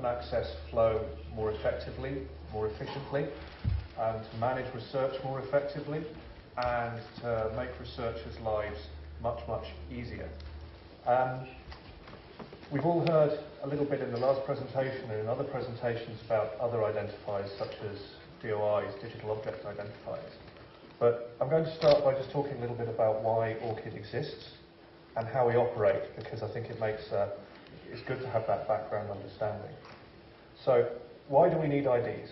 access flow more effectively, more efficiently, and to manage research more effectively, and to make researchers' lives much, much easier. We've all heard a little bit in the last presentation and in other presentations about other identifiers such as DOIs, digital object identifiers. But I'm going to start by just talking a little bit about why ORCID exists and how we operate, because I think it's good to have that background understanding. So, why do we need IDs?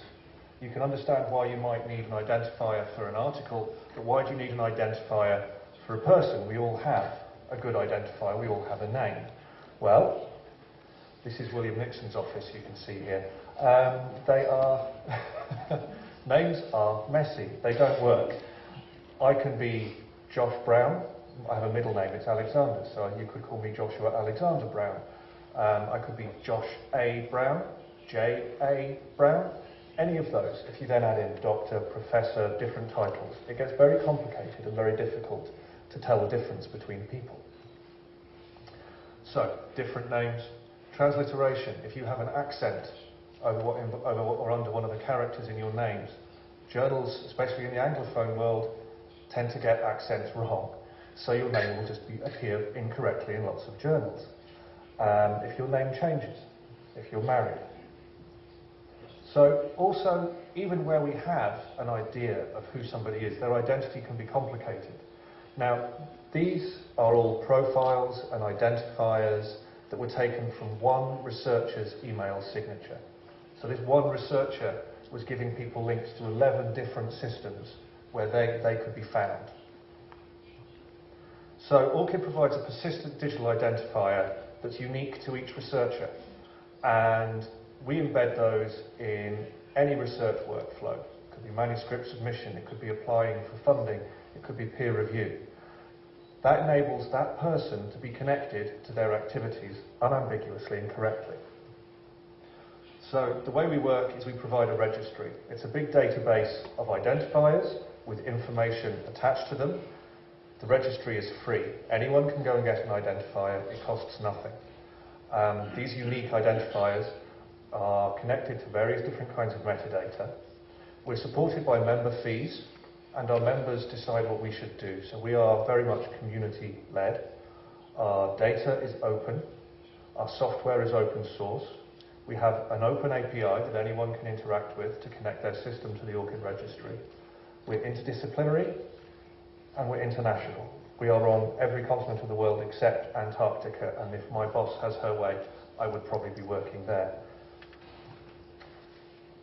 You can understand why you might need an identifier for an article, but why do you need an identifier for a person? We all have a good identifier, we all have a name. Well, this is William Nixon's office, you can see here. Names are messy, they don't work. I can be Josh Brown. I have a middle name, it's Alexander, so you could call me Joshua Alexander Brown. I could be Josh A. Brown, J. A. Brown, any of those. If you then add in doctor, professor, different titles, it gets very complicated and very difficult to tell the difference between people. So, different names. Transliteration, if you have an accent over or under one of the characters in your names, journals, especially in the Anglophone world, tend to get accents wrong. So your name will just appear incorrectly in lots of journals. If your name changes, if you're married. So also, even where we have an idea of who somebody is, their identity can be complicated. Now, these are all profiles and identifiers that were taken from one researcher's email signature. So this one researcher was giving people links to 11 different systems where they could be found. So ORCID provides a persistent digital identifier that's unique to each researcher, and we embed those in any research workflow. It could be manuscript submission, it could be applying for funding, it could be peer review. That enables that person to be connected to their activities unambiguously and correctly. So the way we work is we provide a registry. It's a big database of identifiers with information attached to them. The registry is free. Anyone can go and get an identifier. It costs nothing. These unique identifiers are connected to various different kinds of metadata. We're supported by member fees, and our members decide what we should do. So we are very much community-led. Our data is open. Our software is open source. We have an open API that anyone can interact with to connect their system to the ORCID registry. We're interdisciplinary, and we're international. We are on every continent of the world except Antarctica, and if my boss has her way, I would probably be working there.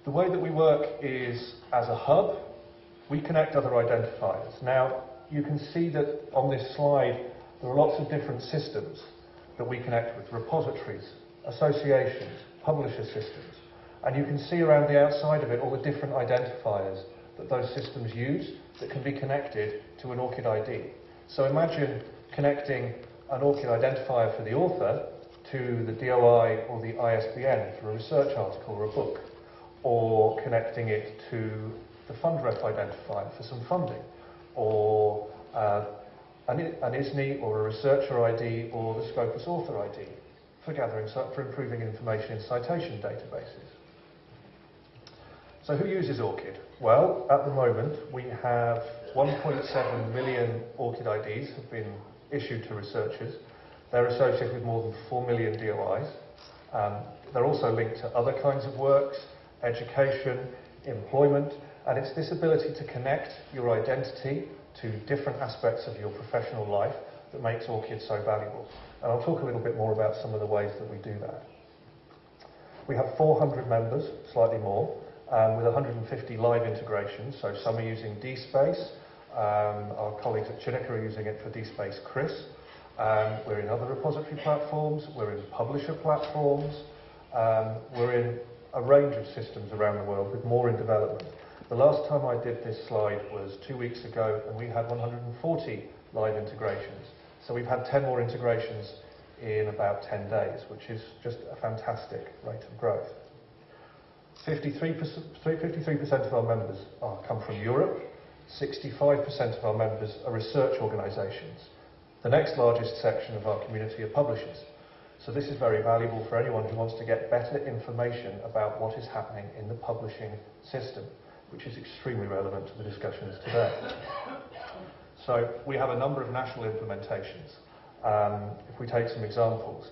The way that we work is as a hub. We connect other identifiers. Now, you can see that on this slide, there are lots of different systems that we connect with, repositories, associations, publisher systems. And you can see around the outside of it all the different identifiers that those systems use that can be connected to an ORCID ID. So imagine connecting an ORCID identifier for the author to the DOI or the ISBN for a research article or a book, or connecting it to the FundRep identifier for some funding, or an ISNI or a researcher ID or the Scopus author ID for improving information in citation databases. So who uses ORCID? Well, at the moment we have 1.7 million ORCID IDs have been issued to researchers. They're associated with more than 4 million DOIs. They're also linked to other kinds of works, education, employment, and it's this ability to connect your identity to different aspects of your professional life that makes ORCID so valuable. And I'll talk a little bit more about some of the ways that we do that. We have 400 members, slightly more, with 150 live integrations. So some are using DSpace. Our colleagues at Chinook are using it for DSpace Chris. We're in other repository platforms. We're in publisher platforms. We're in a range of systems around the world, with more in development. The last time I did this slide was 2 weeks ago, and we had 140 live integrations. So we've had 10 more integrations in about 10 days, which is just a fantastic rate of growth. 53% of our members come from Europe. 65% of our members are research organisations. The next largest section of our community are publishers. So this is very valuable for anyone who wants to get better information about what is happening in the publishing system, which is extremely relevant to the discussions today. So we have a number of national implementations. If we take some examples,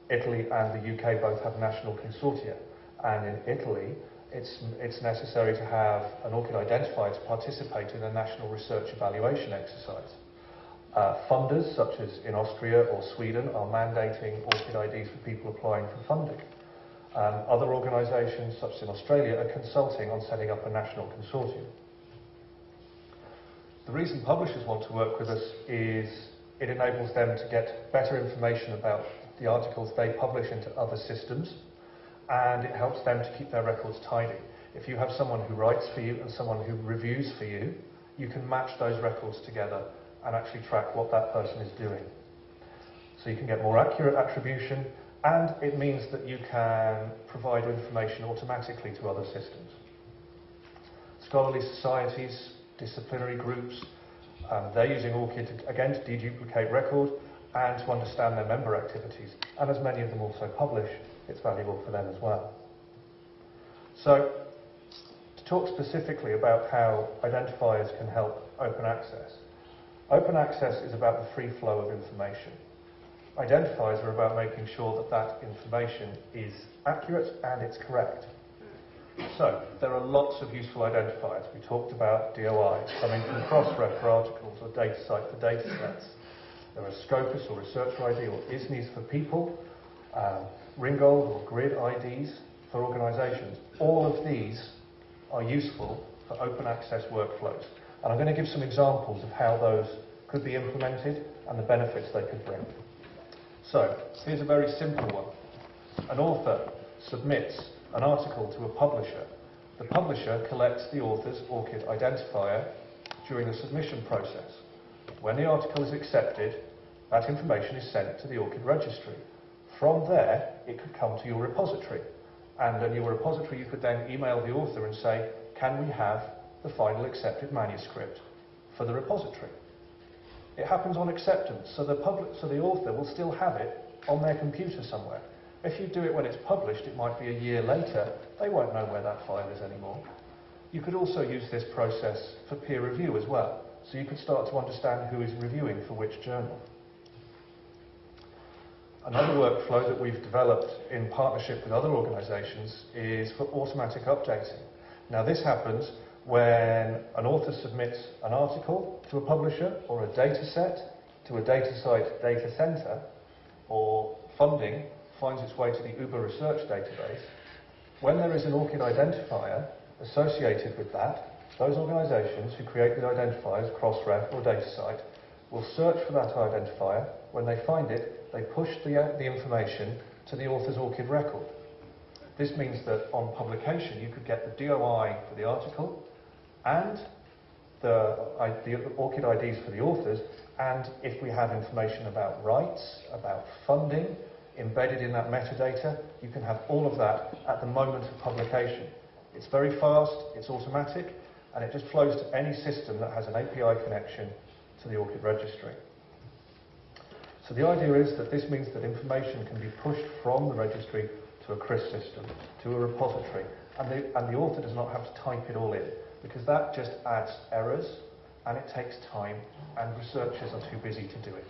Italy and the UK both have national consortia, and in Italy it's necessary to have an ORCID identifier to participate in a national research evaluation exercise. Funders, such as in Austria or Sweden, are mandating ORCID IDs for people applying for funding. Other organisations, such as in Australia, are consulting on setting up a national consortium. The reason publishers want to work with us is it enables them to get better information about the articles they publish into other systems, and it helps them to keep their records tidy. If you have someone who writes for you and someone who reviews for you, you can match those records together and actually track what that person is doing. So you can get more accurate attribution, and it means that you can provide information automatically to other systems. Scholarly societies, disciplinary groups, they're using ORCID again to deduplicate record and to understand their member activities, and as many of them also publish, it's valuable for them as well. So, to talk specifically about how identifiers can help open access. Open access is about the free flow of information. Identifiers are about making sure that that information is accurate and it's correct. So, there are lots of useful identifiers. We talked about DOI, coming from Crossref for articles or DataCite for data sets. There are Scopus or Researcher ID or ISNIs for people, Ringgold or Grid IDs for organisations. All of these are useful for open access workflows. And I'm going to give some examples of how those could be implemented and the benefits they could bring. So, here's a very simple one. An author submits an article to a publisher. The publisher collects the author's ORCID identifier during the submission process. When the article is accepted, that information is sent to the ORCID registry. From there, it could come to your repository. And in your repository, you could then email the author and say, can we have the final accepted manuscript for the repository? It happens on acceptance, so the author will still have it on their computer somewhere. If you do it when it's published, it might be a year later, they won't know where that file is anymore. You could also use this process for peer review as well, so you could start to understand who is reviewing for which journal. Another workflow that we've developed in partnership with other organisations is for automatic updating. Now this happens when an author submits an article to a publisher or a data set to a DataCite data centre, or funding finds its way to the Uber research database. When there is an ORCID identifier associated with that, those organisations who create the identifiers, Crossref or DataCite, will search for that identifier. When they find it, they push the information to the author's ORCID record. This means that on publication you could get the DOI for the article and the ORCID IDs for the authors, and if we have information about rights, about funding, embedded in that metadata, you can have all of that at the moment of publication. It's very fast, it's automatic, and it just flows to any system that has an API connection to the ORCID registry. So the idea is that this means that information can be pushed from the registry to a CRIS system, to a repository, and the author does not have to type it all in, because that just adds errors, and it takes time, and researchers are too busy to do it.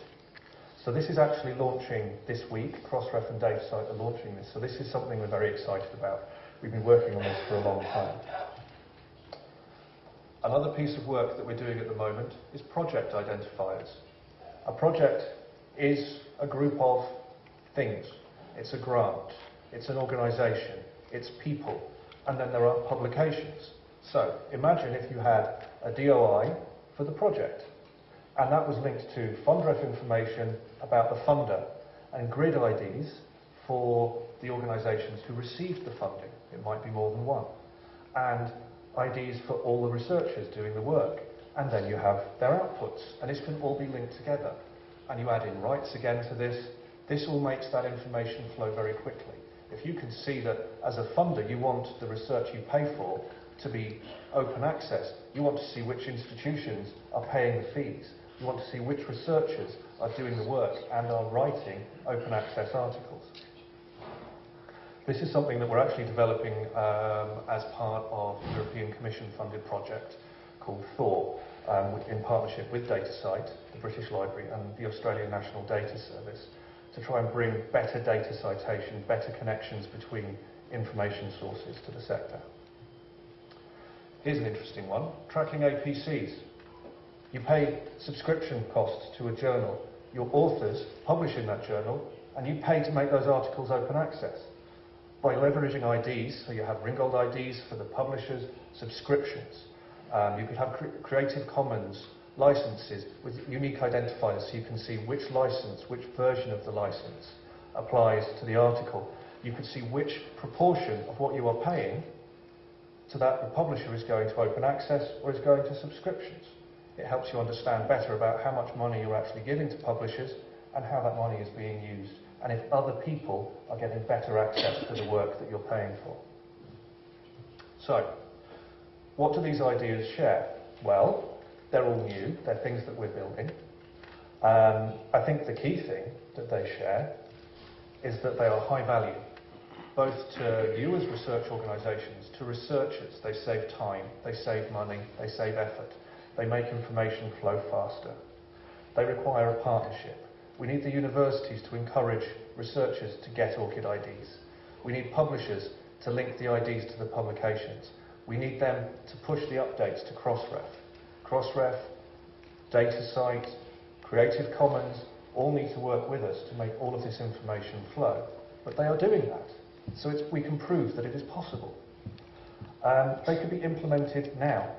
So this is actually launching this week. Crossref and DataCite are launching this, so this is something we're very excited about. We've been working on this for a long time. Another piece of work that we're doing at the moment is project identifiers. A project is a group of things. It's a grant, it's an organisation, it's people, and then there are publications. So imagine if you had a DOI for the project, and that was linked to FundRef information about the funder, and grid IDs for the organisations who received the funding. It might be more than one. And IDs for all the researchers doing the work. And then you have their outputs, and this can all be linked together. And you add in rights again to this. This all makes that information flow very quickly. If you can see that as a funder you want the research you pay for to be open access, you want to see which institutions are paying the fees, You want to see which researchers are doing the work and are writing open access articles. This is something that we're actually developing as part of a European Commission funded project called Thor, in partnership with DataCite, the British Library and the Australian National Data Service, to try and bring better data citation, better connections between information sources to the sector. Here's an interesting one, tracking APCs. You pay subscription costs to a journal. Your authors publish in that journal, and you pay to make those articles open access. By leveraging IDs, so you have Ringgold IDs for the publishers, subscriptions. You could have Creative Commons licenses with unique identifiers so you can see which license, which version of the license applies to the article. You could see which proportion of what you are paying to that the publisher is going to open access or is going to subscriptions. It helps you understand better about how much money you're actually giving to publishers and how that money is being used, and if other people are getting better access to the work that you're paying for. So, what do these ideas share? Well, they're all new, they're things that we're building. I think the key thing that they share is that they are high value, both to you as research organisations, to researchers. They save time, they save money, they save effort, they make information flow faster. They require a partnership. We need the universities to encourage researchers to get ORCID IDs. We need publishers to link the IDs to the publications. We need them to push the updates to Crossref. Crossref, DataCite, Creative Commons all need to work with us to make all of this information flow. But they are doing that. So we can prove that it is possible. They could be implemented now.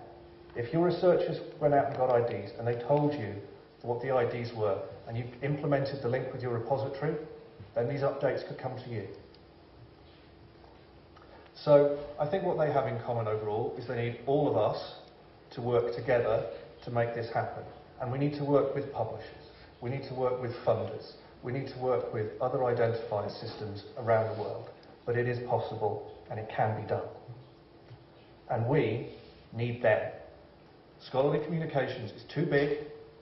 If your researchers went out and got IDs and they told you what the IDs were and you implemented the link with your repository, then these updates could come to you. So I think what they have in common overall is they need all of us to work together to make this happen. And we need to work with publishers. We need to work with funders. We need to work with other identifier systems around the world. But it is possible and it can be done. And we need them. Scholarly communications is too big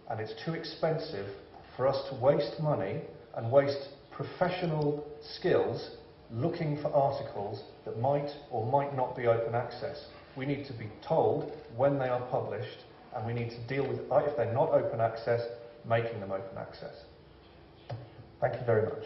and it's too expensive for us to waste money and waste professional skills looking for articles that might or might not be open access. We need to be told when they are published, and we need to deal with, if they're not open access, making them open access. Thank you very much.